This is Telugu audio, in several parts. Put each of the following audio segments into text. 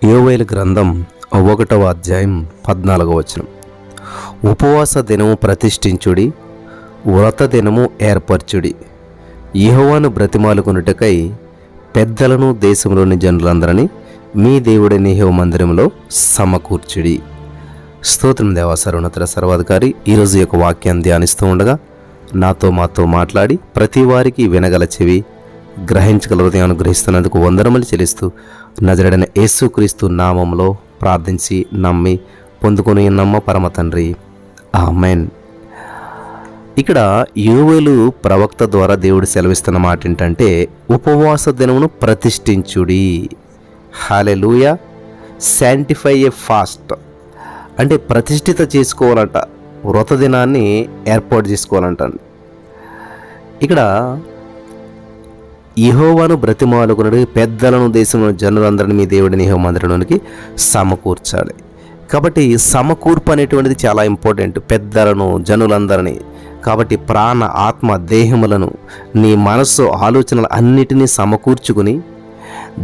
యోవేలు గ్రంథం 1వ అధ్యాయం 14వ వచనం. ఉపవాస దినము ప్రతిష్ఠించుడి, వ్రత దినము ఏర్పరచుడి, యెహోవాను బ్రతిమాలుకొనుటకై పెద్దలను దేశంలోని జనులందరినీ మీ దేవుడైన యెహోవా మందిరంలో సమకూర్చుడి. స్తోత్రం దేవా సర్వోన్నత సర్వాధికారి. ఈరోజు యొక్క వాక్యాన్ని ధ్యానిస్తూ ఉండగా మాతో మాట్లాడి ప్రతి వారికి వినగల చెవి, గ్రహించగల హృదయం అనుగ్రహిస్తున్నందుకు వందనములు చెల్లిస్తూ నజరేయుడైన యేసుక్రీస్తు నామములో ప్రార్థించి నమ్మి పొందుకొని నమ్మ పరమ తండ్రి, ఆమేన్. ఇక్కడ యోవేలు ప్రవక్త ద్వారా దేవుడు సెలవిస్తున్న మాట ఏంటంటే, ఉపవాస దినమును ప్రతిష్ఠించుడి. హల్లెలూయా. శాంటిఫై ఏ ఫాస్ట్ అంటే ప్రతిష్ఠిత చేసుకోవాలంట, వ్రత దినాన్ని ఏర్పాటు చేసుకోవాలంట. ఇక్కడ యెహోవాను బ్రతిమాలుకొనుడి, పెద్దలను దేశంలో జనులందరినీ మీ దేవుడిని యెహోవా మందిరంలోనికి సమకూర్చాలి. కాబట్టి సమకూర్పు అనేటువంటిది చాలా ఇంపార్టెంట్. పెద్దలను, జనులందరినీ. కాబట్టి ప్రాణ, ఆత్మ, దేహములను, నీ మనస్సు, ఆలోచనలు అన్నిటినీ సమకూర్చుకుని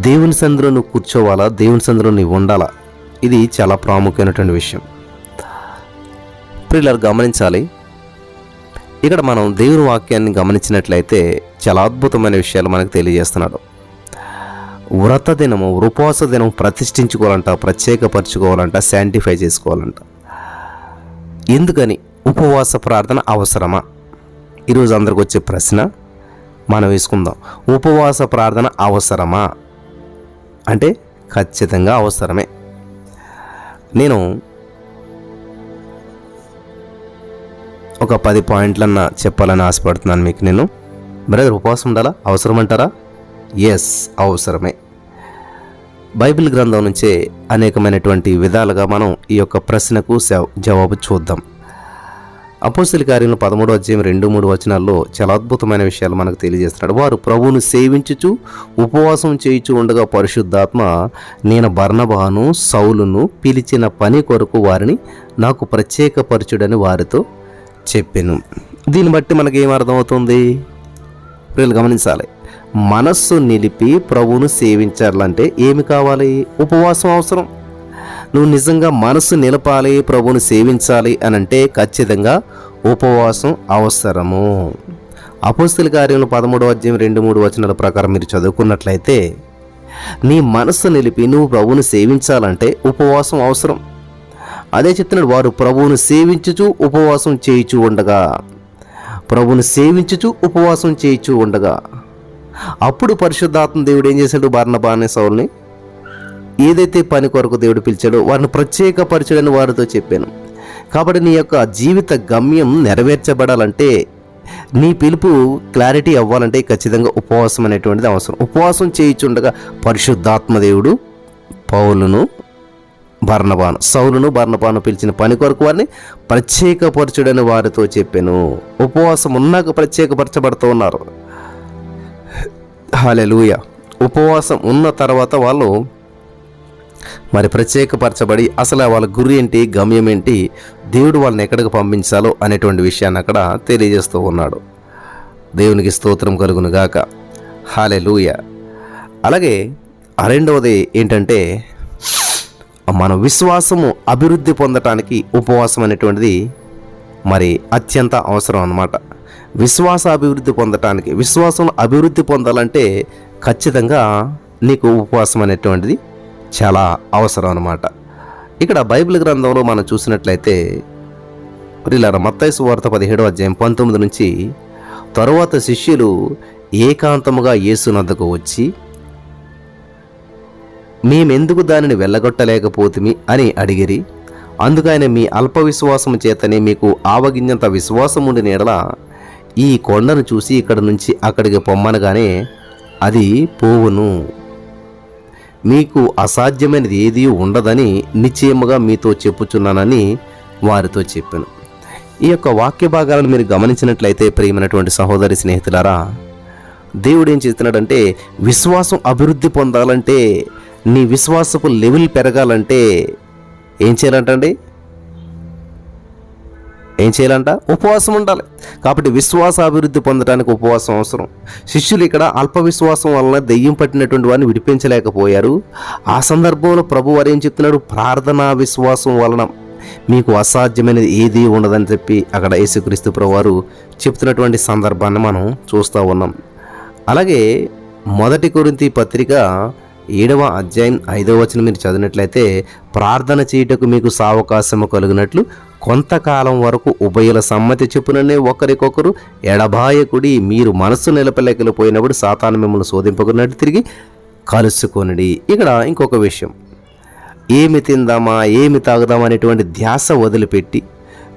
దేవుని సన్నిధిలో నువ్వు కూర్చోవాలా, దేవుని సన్నిధిలో నువ్వు ఉండాలా. ఇది చాలా ప్రాముఖ్యమైనటువంటి విషయం. ప్రియులారా గమనించాలి. ఇక్కడ మనం దేవుని వాక్యాన్ని గమనించినట్లయితే చాలా అద్భుతమైన విషయాలు మనకు తెలియజేస్తున్నాడు. వ్రత దినము, ఉపవాస దినం ప్రతిష్ఠించుకోవాలంట, ప్రత్యేకపరచుకోవాలంట, శాంటిఫై చేసుకోవాలంట. ఎందుకని ఉపవాస ప్రార్థన అవసరమా? ఈరోజు అందరికి వచ్చే ప్రశ్న మనం వేసుకుందాం. ఉపవాస ప్రార్థన అవసరమా అంటే ఖచ్చితంగా అవసరమే. నేను ఒక 10 పాయింట్లన్నా చెప్పాలని ఆశపడుతున్నాను మీకు. నేను బ్రదర్ ఉపవాసం ఉండాలా, అవసరం అంటారా? ఎస్, అవసరమే. బైబిల్ గ్రంథం నుంచే అనేకమైనటువంటి విధాలుగా మనం ఈ యొక్క ప్రశ్నకు జవాబు చూద్దాం. అపోస్తలుల కార్యములు 13వ అధ్యాయం 2-3 వచనాల్లో చాలా అద్భుతమైన విషయాలు మనకు తెలియజేస్తున్నాడు. వారు ప్రభువును సేవించుచు ఉపవాసం చేయుచు ఉండగా పరిశుద్ధాత్మ, నేను బర్నబాను సౌలును పిలిచిన పని కొరకు వారిని నాకు ప్రత్యేకపరచుడని వారితో చెప్పాను. దీన్ని బట్టి మనకి ఏం అర్థమవుతుంది? వీళ్ళు గమనించాలి. మనస్సు నిలిపి ప్రభువును సేవించాలంటే ఏమి కావాలి? ఉపవాసం అవసరం. నువ్వు నిజంగా మనస్సు నిలపాలి, ప్రభువును సేవించాలి అని అంటే ఖచ్చితంగా ఉపవాసం అవసరము. అపోస్తలుల కార్యములు 13వ అధ్యాయం 2-3 వచనాల ప్రకారం మీరు చదువుకున్నట్లయితే, నీ మనస్సు నిలిపి నువ్వు ప్రభువును సేవించాలంటే ఉపవాసం అవసరం. అదే చెప్తున్నాడు, వారు ప్రభువును సేవించుచు ఉపవాసం చేయుచు ఉండగా, ప్రభువును సేవించుచు ఉపవాసం చేయుచు ఉండగా. అప్పుడు పరిశుద్ధాత్మ దేవుడు ఏం చేశాడు? బర్నబానే సౌలుని ఏదైతే పని కొరకు దేవుడు పిలిచాడో వారిని ప్రత్యేకపరచడని వారితో చెప్పాను. కాబట్టి నీ యొక్క జీవిత గమ్యం నెరవేర్చబడాలంటే, నీ పిలుపు క్లారిటీ అవ్వాలంటే ఖచ్చితంగా ఉపవాసం అనేటువంటిది అవసరం. ఉపవాసం చేయుచుండగా పరిశుద్ధాత్మ దేవుడు సౌలును బర్నబాను పిలిచిన పని కొరకు వారిని ప్రత్యేకపరచుడని వారితో చెప్పాను. ఉపవాసం ఉన్నాక ప్రత్యేకపరచబడుతూ ఉన్నారు. హల్లెలూయా. ఉపవాసం ఉన్న తర్వాత వాళ్ళు మరి ప్రత్యేకపరచబడి అసలు వాళ్ళ గురి ఏంటి, గమ్యం ఏంటి, దేవుడు వాళ్ళని ఎక్కడికి పంపించాలో అనేటువంటి విషయాన్ని అక్కడ తెలియజేస్తూ ఉన్నాడు. దేవునికి స్తోత్రం కలుగును గాక. హల్లెలూయా. అలాగే రెండవది ఏంటంటే, మన విశ్వాసము అభివృద్ధి పొందటానికి ఉపవాసం అనేటువంటిది మరి అత్యంత అవసరం అన్నమాట. విశ్వాస అభివృద్ధి పొందటానికి, విశ్వాసం అభివృద్ధి పొందాలంటే ఖచ్చితంగా నీకు ఉపవాసం అనేటువంటిది చాలా అవసరం అన్నమాట. ఇక్కడ బైబిల్ గ్రంథంలో మనం చూసినట్లయితే మత్తయి సువార్త 17వ అధ్యాయం 19 నుంచి, తరువాత శిష్యులు ఏకాంతముగా యేసునద్దకు వచ్చి, మేమెందుకు దానిని వెళ్ళగొట్టలేకపోతుమి అని అడిగిరి. అందుకైన మీ అల్ప విశ్వాసము చేతనే మీకు ఆవగింజంత విశ్వాసముండి నీడల ఈ కొండను చూసి ఇక్కడ నుంచి అక్కడికి పొమ్మనగానే అది పోవును. మీకు అసాధ్యమైనది ఏదీ ఉండదని నిశ్చయముగా మీతో చెప్పుచున్నానని వారితో చెప్పాను. ఈ యొక్క వాక్య భాగాలను మీరు గమనించినట్లయితే ప్రియమైనటువంటి సహోదరి స్నేహితులారా, దేవుడు ఏం చేస్తున్నాడంటే, విశ్వాసం అభివృద్ధి పొందాలంటే, నీ విశ్వాసపు లెవెల్ పెరగాలంటే ఏం చేయాలంటండి? ఏం చేయాలంట? ఉపవాసం ఉండాలి. కాబట్టి విశ్వాస అభివృద్ధి పొందడానికి ఉపవాసం అవసరం. శిష్యులు ఇక్కడ అల్ప విశ్వాసం వలన దెయ్యం పట్టినటువంటి వారిని విడిపించలేకపోయారు. ఆ సందర్భంలో ప్రభు వారు ఏం చెప్తున్నాడు? ప్రార్థనా విశ్వాసం వలన మీకు అసాధ్యమైనది ఏదీ ఉండదని చెప్పి అక్కడ యేసుక్రీస్తు ప్రభువారు చెప్తున్నటువంటి సందర్భాన్ని మనం చూస్తూ ఉన్నాం. అలాగే 1 కొరింథీ పత్రిక 7వ అధ్యాయం 5వ వచనం మీరు చదివినట్లయితే, ప్రార్థన చేయుటకు మీకు సావకాశము కలిగినట్లు కొంతకాలం వరకు ఉభయుల సమ్మతి చెప్పుననే ఒకరికొకరు ఎడబాయకుడి, మీరు మనస్సు నిలపలేకపోయినప్పుడు సాతాను మిమ్మల్ని శోధింపకున్నట్టు తిరిగి కలుసుకొనిడి. ఇక్కడ ఇంకొక విషయం, ఏమి తిందామా ఏమి తాగుదామా అనేటువంటి ధ్యాస వదిలిపెట్టి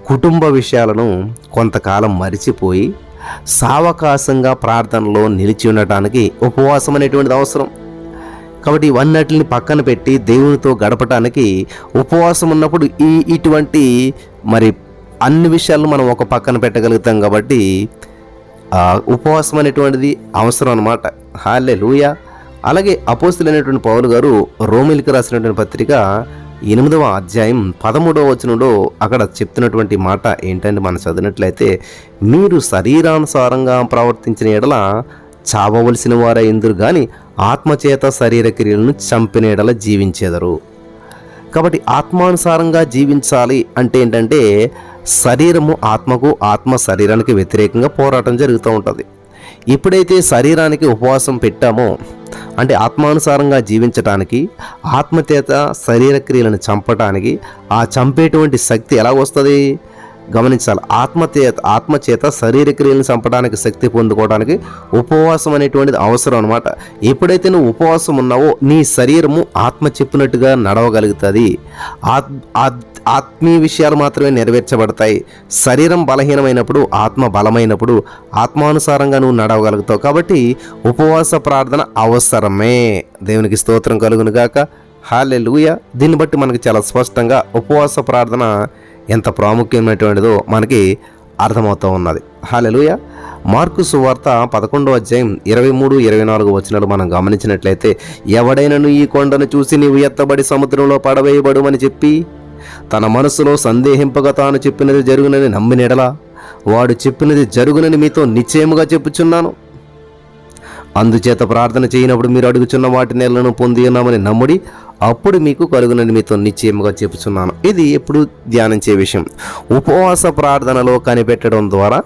కుటుంబ విషయాలను కొంతకాలం మరిచిపోయి సావకాశంగా ప్రార్థనలో నిలిచి ఉండటానికి ఉపవాసం అనేటువంటిది అవసరం. కాబట్టి ఇవన్నిటిని పక్కన పెట్టి దేవునితో గడపటానికి ఉపవాసం ఉన్నప్పుడు ఇటువంటి మరి అన్ని విషయాలను మనం ఒక పక్కన పెట్టగలుగుతాం. కాబట్టి ఉపవాసం అనేటువంటిది అవసరం అన్నమాట. హల్లెలూయా. అలాగే అపోస్తలుడైనటువంటి పౌలు గారు రోమీయులకు రాసినటువంటి పత్రిక 8వ అధ్యాయం 13వ వచనంలో అక్కడ చెప్తున్నటువంటి మాట ఏంటంటే, మనం చదివినట్లయితే, మీరు శరీరానుసారంగా ప్రవర్తించిన ఎడల చావవలసిన వారే ఎందురు కానీ ఆత్మచేత శరీర క్రియలను చంపిన ఎడల జీవించెదరు. కాబట్టి ఆత్మానుసారంగా జీవించాలి అంటే ఏంటంటే, శరీరము ఆత్మకు, ఆత్మ శరీరానికి వ్యతిరేకంగా పోరాటం జరుగుతూ ఉంటుంది. ఎప్పుడైతే శరీరానికి ఉపవాసం పెట్టామో అంటే ఆత్మానుసారంగా జీవించటానికి, ఆత్మచేత శరీర క్రియలను చంపటానికి, ఆ చంపేటువంటి శక్తి ఎలా వస్తుంది గమనించాలి. ఆత్మచేత శరీర క్రియలను చంపడానికి శక్తి పొందుకోవడానికి ఉపవాసం అనేటువంటిది అవసరం అనమాట. ఎప్పుడైతే నువ్వు ఉపవాసం ఉన్నావో నీ శరీరము ఆత్మ చెప్పినట్టుగా నడవగలుగుతుంది. ఆత్మీయ విషయాలు మాత్రమే నెరవేర్చబడతాయి. శరీరం బలహీనమైనప్పుడు ఆత్మ బలమైనప్పుడు ఆత్మానుసారంగా నువ్వు నడవగలుగుతావు. కాబట్టి ఉపవాస ప్రార్థన అవసరమే. దేవునికి స్తోత్రం కలుగును గాక. హల్లెలూయా. దీన్ని బట్టి మనకి చాలా స్పష్టంగా ఉపవాస ప్రార్థన ఎంత ప్రాముఖ్యమైనటువంటిదో మనకి అర్థమవుతూ ఉన్నది. హల్లెలూయా. మార్కు సువార్త 11వ అధ్యాయం 23-24 వచనాలు మనం గమనించినట్లయితే, ఎవడైనను ఈ కొండను చూసి నీవు ఎత్తబడి సముద్రంలో పడవేయబడుమని చెప్పి తన మనసులో సందేహింపగా తాను చెప్పినది జరుగునని నమ్మినెడలా వాడు చెప్పినది జరుగునని మీతో నిశ్చయముగా చెప్పుచున్నాను. అందుచేత ప్రార్థన చేయనప్పుడు మీరు అడుగుచున్న వాటి నెలను పొంది ఉన్నామని నమ్ముడి, అప్పుడు మీకు కలుగునని మీతో నిశ్చయముగా చెప్పుచున్నాను. ఇది ఎప్పుడు ధ్యానించే విషయం. ఉపవాస ప్రార్థనలో కనిపెట్టడం ద్వారా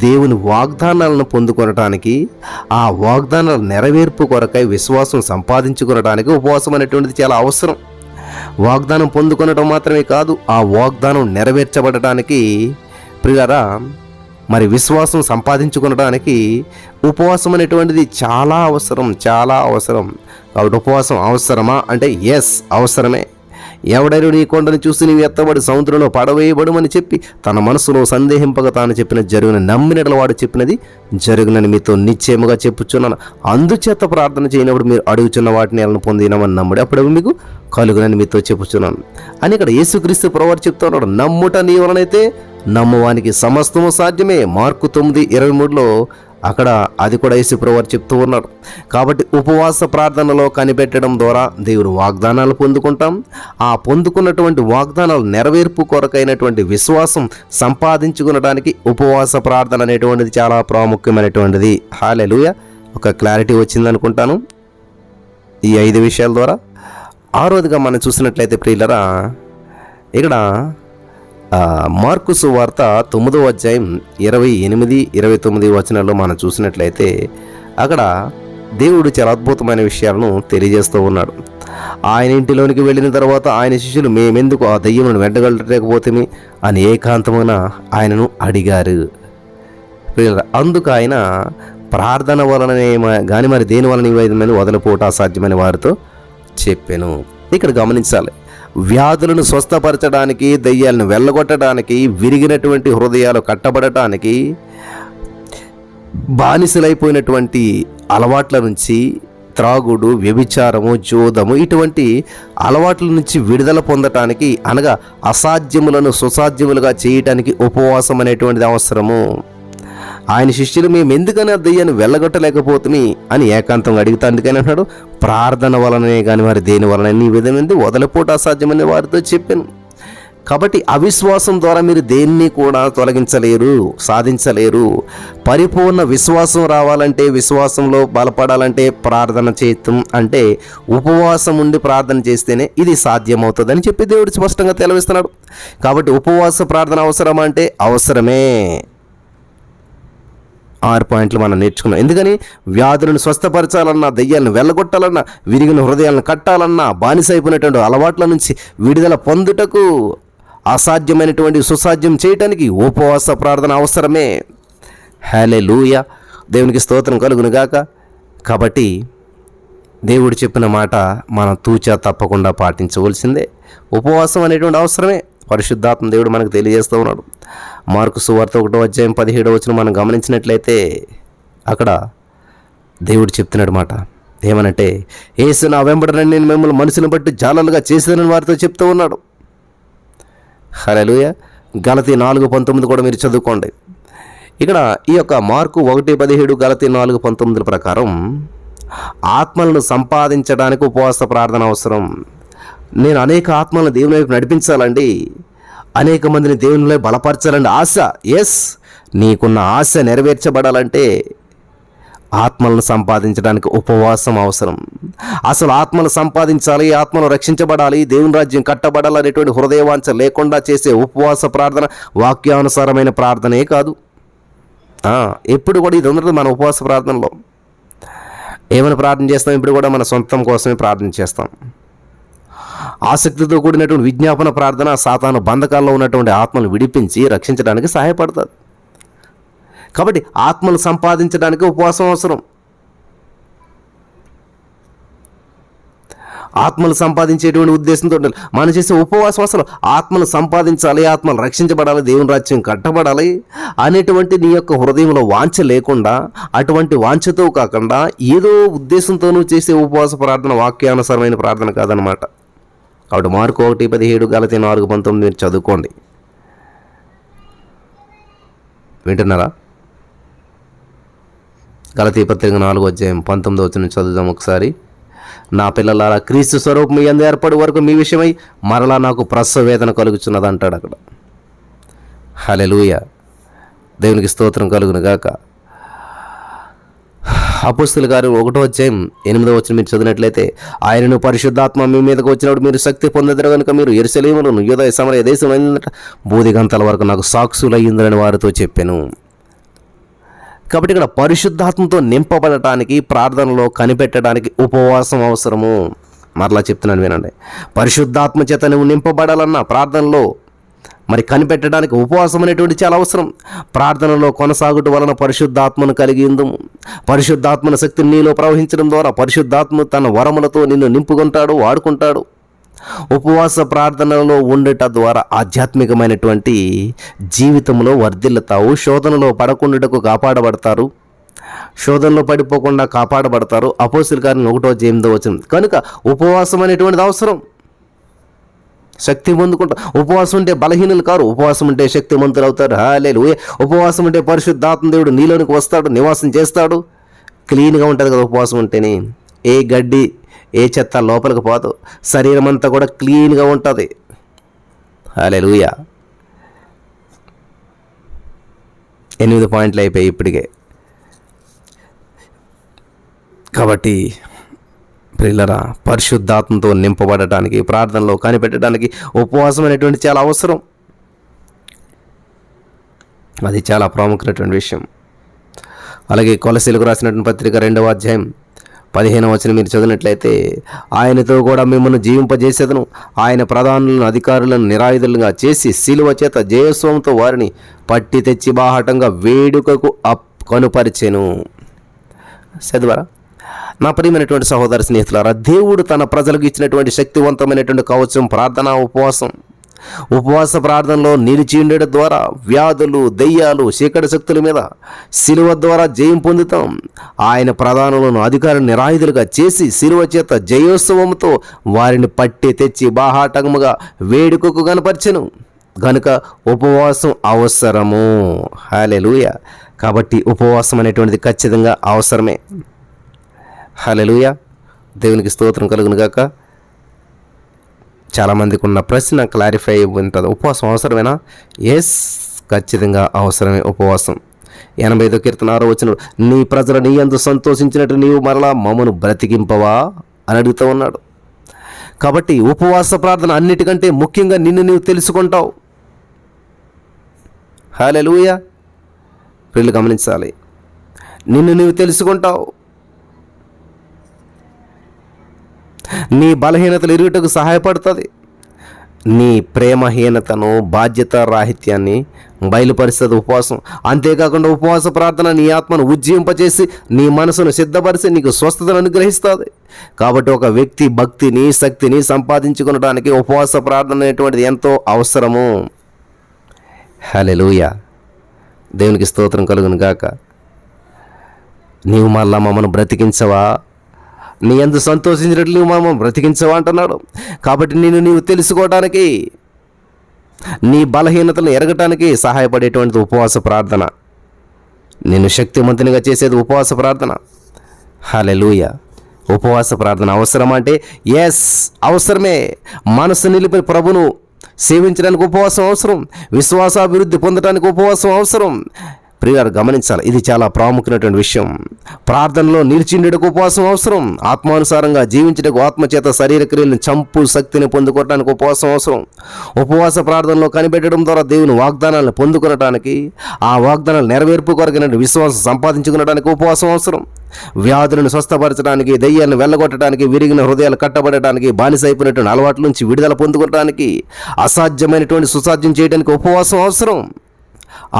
దేవుని వాగ్దానాలను పొందుకొనటానికి, ఆ వాగ్దానాల నెరవేర్పు కొరకై విశ్వాసం సంపాదించుకొనడానికి ఉపవాసం అనేటువంటిది చాలా అవసరం. వాగ్దానం పొందుకొనడం మాత్రమే కాదు, ఆ వాగ్దానం నెరవేర్చబడటానికి ప్రియులారా మరి విశ్వాసం సంపాదించుకొనడానికి ఉపవాసం అనేటువంటిది చాలా అవసరం, చాలా అవసరం. కాబట్టి ఉపవాసం అవసరమా అంటే ఎస్, అవసరమే. ఎవడైనా నీ కొండను చూసి నీవు ఎత్తబడి సముద్రంలో పడవేయబడుమని చెప్పి తన మనసులో సందేహింపగా తాను చెప్పినది జరుగున నమ్మినట్లు వాడు చెప్పినది జరుగునని మీతో నిశ్చయముగా చెప్పుచున్నాను. అందుచేత ప్రార్థన చేయనప్పుడు మీరు అడుగుచున్న వాటిని ఎలా పొందినామని నమ్ముడి, అప్పుడు మీకు కలుగునని మీతో చెప్పుచున్నాను అని ఇక్కడ యేసుక్రీస్తు ప్రభువారు చెప్తున్నాడు. నమ్ముట నీ వలనైతే నమ్మువానికి సమస్తము సాధ్యమే. మార్కు 9:23లో అక్కడ అది కూడా యేసు ప్రభువారు చెప్తూ ఉన్నాడు. కాబట్టి ఉపవాస ప్రార్థనలో కనిపెట్టడం ద్వారా దేవుని వాగ్దానాలు పొందుకుంటాం. ఆ పొందుకున్నటువంటి వాగ్దానాలు నెరవేర్పు కొరకైనటువంటి విశ్వాసం సంపాదించుకునడానికి ఉపవాస ప్రార్థన అనేటువంటిది చాలా ప్రాముఖ్యమైనటువంటిది. హల్లెలూయా. ఒక క్లారిటీ వచ్చిందనుకుంటాను ఈ 5 విషయాల ద్వారా. ఆరోదిగా మనం చూసినట్లయితే ప్రియులరా, ఇక్కడ మార్కు సువార్త 9వ అధ్యాయం 28-29 వచనాల్లో మనం చూసినట్లయితే అక్కడ దేవుడు చాలా అద్భుతమైన విషయాలను తెలియజేస్తూ ఉన్నాడు. ఆయన ఇంటిలోనికి వెళ్ళిన తర్వాత ఆయన శిష్యులు మేమెందుకు ఆ దయ్యమును వెంటగలలేకపోతేమి అని ఏకాంతమున ఆయనను అడిగారు. అందుకు ఆయన ప్రార్థన వలననే కానీ మరి దేని వలన ఈ విధమైన వదలపోట అసాధ్యమైన వారితో చెప్పాను. ఇక్కడ గమనించాలి, వ్యాధులను స్వస్థపరచడానికి, దయ్యాలను వెళ్ళగొట్టడానికి, విరిగినటువంటి హృదయాలు కట్టబడటానికి, బానిసలైపోయినటువంటి అలవాట్ల నుంచి త్రాగుడు, వ్యభిచారము, జోదము ఇటువంటి అలవాట్ల నుంచి విడుదల పొందటానికి, అనగా అసాధ్యములను సుసాధ్యములుగా చేయటానికి ఉపవాసం అనేటువంటిది అవసరము. ఆయన శిష్యులు మేము ఎందుకని ఆ దయ్యాన్ని వెళ్ళగొట్టలేకపోతుంది అని ఏకాంతంగా అడిగితే అందుకని అన్నాడు, ప్రార్థన వలనే కానీ మరి దేని వలన నీ విధమైనది వదలపోట అసాధ్యమని వారితో చెప్పాను. కాబట్టి అవిశ్వాసం ద్వారా మీరు దేన్ని కూడా తొలగించలేరు, సాధించలేరు. పరిపూర్ణ విశ్వాసం రావాలంటే, విశ్వాసంలో బలపడాలంటే ప్రార్థన చేయటం అంటే ఉపవాసం ఉండి ప్రార్థన చేస్తేనే ఇది సాధ్యమవుతుందని చెప్పి దేవుడు స్పష్టంగా తెలియజేస్తున్నాడు. కాబట్టి ఉపవాస ప్రార్థన అవసరమా అంటే అవసరమే. 6 పాయింట్లు మనం నేర్చుకున్నాం. ఎందుకని? వ్యాధులను స్వస్థపరచాలన్నా, దెయ్యాలను వెళ్ళగొట్టాలన్నా, విరిగిన హృదయాలను కట్టాలన్నా, బానిసైపోయినటువంటి అలవాట్ల నుంచి విడుదల పొందుటకు, అసాధ్యమైనటువంటి సుసాధ్యం చేయటానికి ఉపవాస ప్రార్థన అవసరమే. హల్లెలూయా, దేవునికి స్తోత్రం కలుగును గాక. కాబట్టి దేవుడు చెప్పిన మాట మనం తూచా తప్పకుండా పాటించవలసిందే. ఉపవాసం అనేటువంటి అవసరమే. పరిశుద్ధాత్మ దేవుడు మనకు తెలియజేస్తూ ఉన్నాడు. మార్కు సువార్త 1:17 మనం గమనించినట్లయితే అక్కడ దేవుడు చెప్తున్నాడు మాట ఏమనంటే, యేసు నా వెంబడనని నేను మిమ్మల్ని మనుషులను బట్టి జాలలుగా చేసేదని వారితో చెప్తూ ఉన్నాడు. హల్లెలూయా. గలతీ 4:19 కూడా మీరు చదువుకోండి. ఇక్కడ ఈ యొక్క మార్కు 1:17 గలతీ 4:19 ప్రకారం ఆత్మలను సంపాదించడానికి ఉపవాస ప్రార్థన అవసరం. నేను అనేక ఆత్మలను దేవుని వైపు నడిపించాలండి, అనేక మందిని దేవునిలో బలపరచాలండి ఆశ. ఎస్, నీకున్న ఆశ నెరవేర్చబడాలంటే ఆత్మలను సంపాదించడానికి ఉపవాసం అవసరం. అసలు ఆత్మలు సంపాదించాలి, ఆత్మలు రక్షించబడాలి, దేవుని రాజ్యం కట్టబడాలి అనేటువంటి హృదయవాంఛ లేకుండా చేసే ఉపవాస ప్రార్థన వాక్యానుసారమైన ప్రార్థనే కాదు. ఎప్పుడు కూడా ఇది ఉండదు. మన ఉపవాస ప్రార్థనలో ఏమైనా ప్రార్థన చేస్తాం, ఇప్పుడు కూడా మన సొంతం కోసమే ప్రార్థన చేస్తాం. ఆసక్తితో కూడినటువంటి విజ్ఞాపన ప్రార్థన సాతాను బంధకాల్లో ఉన్నటువంటి ఆత్మను విడిపించి రక్షించడానికి సహాయపడుతుంది. కాబట్టి ఆత్మను సంపాదించడానికి ఉపవాసం అవసరం. ఆత్మలు సంపాదించేటువంటి ఉద్దేశంతో మనం చేసే ఉపవాసం అసలు ఆత్మను సంపాదించాలి, ఆత్మలు రక్షించబడాలి, దేవుని రాజ్యం కట్టబడాలి అనేటువంటి నీ యొక్క హృదయంలో వాంఛ లేకుండా, అటువంటి వాంఛతో కాకుండా ఏదో ఉద్దేశంతోనూ చేసే ఉపవాస ప్రార్థన వాక్యానుసారమైన ప్రార్థన కాదనమాట. కాబట్టి మార్కు 1:17 గలతీ 4:19 మీరు చదువుకోండి. వింటున్నారా? గలతీ పత్రిక 4:19 చదువుదాం ఒకసారి. నా పిల్లలారా, క్రీస్తు స్వరూపం మీ యందు ఏర్పడి వరకు మీ విషయమై మరలా నాకు ప్రసవ వేదన కలుగుచున్నది అంటాడు అక్కడ. హల్లెలూయా, దేవునికి స్తోత్రం కలుగును గాక. అపోస్తలుల కార్యం 1:8 మీరు చదివినట్లయితే, ఆయనను పరిశుద్ధాత్మ మీ మీదకు వచ్చినప్పుడు మీరు శక్తి పొందెదరు కనుక మీరు యెరూషలేమును, యూదయ సమరయ దేశం అయిందట బూదిగంతల వరకు నాకు సాక్షులు అయ్యిందని వారితో చెప్పాను. కాబట్టి ఇక్కడ పరిశుద్ధాత్మతో నింపబడటానికి, ప్రార్థనలో కనిపెట్టడానికి ఉపవాసం అవసరము. మరలా చెప్తున్నాను వినండి. పరిశుద్ధాత్మ చేత నువ్వు నింపబడాలన్నా ప్రార్థనలో మరి కనిపెట్టడానికి ఉపవాసం అనేటువంటి చాలా అవసరం. ప్రార్థనలో కొనసాగుట వలన పరిశుద్ధాత్మను కలిగి ఉందుము. పరిశుద్ధాత్మన శక్తిని నీలో ప్రవహించడం ద్వారా పరిశుద్ధాత్మ తన వరములతో నిన్ను నింపుకుంటాడు, వాడుకుంటాడు. ఉపవాస ప్రార్థనలో ఉండట ద్వారా ఆధ్యాత్మికమైనటువంటి జీవితంలో వర్ధిల్లుతావు. శోధనలో పడకుండాకు కాపాడబడతారు, శోధనలో పడిపోకుండా కాపాడబడతారు. అపోస్తలుల కార్యం 1:8 కనుక ఉపవాసం అనేటువంటిది అవసరం. శక్తి పొందుకుంటారు. ఉపవాసం ఉంటే బలహీనులు కారు, ఉపవాసం ఉంటే శక్తిమంతులు అవుతారు. హల్లెలూయా. ఉపవాసం ఉంటే పరిశుద్ధాత్మ దేవుడు నీలోనికి వస్తాడు, నివాసం చేస్తాడు. క్లీన్గా ఉంటుంది కదా ఉపవాసం ఉంటేనే. ఏ గడ్డి, ఏ చెత్త లోపలికి పోదు, శరీరం అంతా కూడా క్లీన్గా ఉంటుంది. హల్లెలూయా. 8 పాయింట్లు అయిపోయాయి ఇప్పటికే. కాబట్టి ప్రియులరా, పరిశుద్ధాత్మతో నింపబడటానికి, ప్రార్థనలో కనిపెట్టడానికి ఉపవాసం అనేటువంటి చాలా అవసరం. అది చాలా ప్రాముఖ్యమైనటువంటి విషయం. అలాగే కొలసీలకు రాసినటువంటి పత్రిక 2:15 మీరు చదివినట్లయితే, ఆయనతో కూడా మిమ్మల్ని జీవింపజేసేదను, ఆయన ప్రధానులను అధికారులను నిరాయుధులుగా చేసి శిలువ చేత జయస్వంతో వారిని పట్టి తెచ్చి బాహటంగా వేడుకకు కనుపరిచెను. చదివారా? నా ప్రియమైనటువంటి సహోదర స్నేహితులారా, దేవుడు తన ప్రజలకు ఇచ్చినటువంటి శక్తివంతమైనటువంటి కవచం ప్రార్థన, ఉపవాసం. ఉపవాస ప్రార్థనలో నిలిచి ఉండడం ద్వారా వ్యాధులు, దెయ్యాలు, చీకటి శక్తుల మీద శిలువ ద్వారా జయం పొందుతాం. ఆయన ప్రధానులను అధికారులను నిరాయుధులుగా చేసి శిలువ చేత జయోత్సవంతో వారిని పట్టి తెచ్చి బాహాటముగా వేడుకకు కనపరిచెను. గనుక ఉపవాసం అవసరము. హల్లెలూయా. కాబట్టి ఉపవాసం అనేటువంటిది ఖచ్చితంగా అవసరమే. హల్లెలూయా. దేవునికి స్తోత్రం కలుగును గాక. చాలామందికి ఉన్న ప్రశ్న క్లారిఫై ఉంటుంది. ఉపవాసం అవసరమేనా? ఎస్, ఖచ్చితంగా అవసరమే ఉపవాసం. 85వ కీర్తన 6వ వచనం, నీ ప్రజలు నీ యందు సంతోషించినట్టు నీవు మరలా మమ్మను బ్రతికింపవా అని అడుగుతూ ఉన్నాడు. కాబట్టి ఉపవాస ప్రార్థన అన్నిటికంటే ముఖ్యంగా నిన్ను నీవు తెలుసుకుంటావు. హల్లెలూయా. వీళ్ళు గమనించాలి, నిన్ను నీవు తెలుసుకుంటావు. నీ బలహీనతలు ఎరుగుటకు సహాయపడుతుంది. నీ ప్రేమహీనతను, బాధ్యత రాహిత్యాన్ని బయలుపరుస్తుంది ఉపవాసం. అంతేకాకుండా ఉపవాస ప్రార్థన నీ ఆత్మను ఉజ్జీవింపచేసి నీ మనసును సిద్ధపరిచి నీకు స్వస్థతను అనుగ్రహిస్తుంది. కాబట్టి ఒక వ్యక్తి భక్తిని, శక్తిని సంపాదించుకునడానికి ఉపవాస ప్రార్థన అనేటువంటిది ఎంతో అవసరము. హల్లెలూయా. దేవునికి స్తోత్రం కలుగును గాక. నీవు మళ్ళా మమ్మను బ్రతికించవా, నీ యందు సంతోషించినట్లు నీవు మమ్మల్ని బ్రతికించవా అంటున్నాడు. కాబట్టి నిన్ను నీవు తెలుసుకోవడానికి, నీ బలహీనతలను ఎరగటానికి సహాయపడేటువంటిది ఉపవాస ప్రార్థన. నిన్ను శక్తిమంతునిగా చేసేది ఉపవాస ప్రార్థన. హల్లెలూయా. ఉపవాస ప్రార్థన అవసరమా అంటే ఎస్, అవసరమే. మనసు నిలిపి ప్రభును సేవించడానికి ఉపవాసం అవసరం. విశ్వాసాభివృద్ధి పొందడానికి ఉపవాసం అవసరం. ప్రియులారా గమనించాలి, ఇది చాలా ప్రాముఖ్యమైనటువంటి విషయం. ప్రార్థనలో నిలిచిండేటకు ఉపవాసం అవసరం. ఆత్మానుసారంగా జీవించడానికి, ఆత్మచేత శరీర క్రియలను చంపు శక్తిని పొందుకోవడానికి ఉపవాసం అవసరం. ఉపవాస ప్రార్థనలో కనిపెట్టడం ద్వారా దేవుని వాగ్దానాలను పొందుకొనడానికి, ఆ వాగ్దానాలు నెరవేర్పు కొరకైన విశ్వాసం సంపాదించుకునడానికి ఉపవాసం అవసరం. వ్యాధులను స్వస్థపరచడానికి, దయ్యాలను వెళ్ళగొట్టడానికి, విరిగిన హృదయాలు కట్టబడటానికి, బానిసైపోయినటువంటి అలవాట్ల నుంచి విడుదల పొందుకోవడానికి, అసాధ్యమైనటువంటి సుసాధ్యం చేయడానికి ఉపవాసం అవసరం.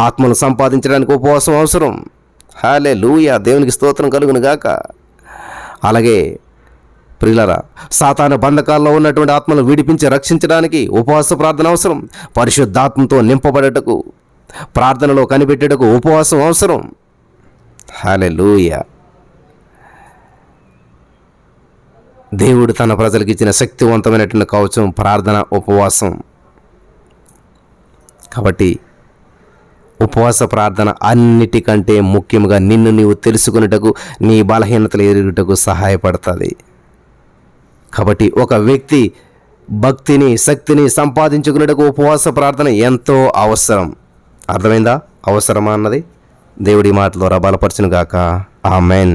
ఆత్మను సంపాదించడానికి ఉపవాసం అవసరం. హల్లెలూయా. దేవునికి స్తోత్రం కలుగును గాక. అలాగే ప్రియులారా, సాతాను బంధకాల్లో ఉన్నటువంటి ఆత్మను విడిపించి రక్షించడానికి ఉపవాస ప్రార్థన అవసరం. పరిశుద్ధాత్మతో నింపబడటకు, ప్రార్థనలో కనిపెట్టేటకు ఉపవాసం అవసరం. హల్లెలూయా. దేవుడు తన ప్రజలకు ఇచ్చిన శక్తివంతమైనటువంటి కవచం ప్రార్థన, ఉపవాసం. కాబట్టి ఉపవాస ప్రార్థన అన్నిటికంటే ముఖ్యంగా నిన్ను నీవు తెలుసుకునేటకు, నీ బలహీనతలు ఎరుగుటకు సహాయపడుతుంది. కాబట్టి ఒక వ్యక్తి భక్తిని, శక్తిని సంపాదించుకునేటకు ఉపవాస ప్రార్థన ఎంతో అవసరం. అర్థమైందా? అవసరమా అన్నది దేవుడి మాట ద్వారా బలపరచును గాక. ఆమేన్.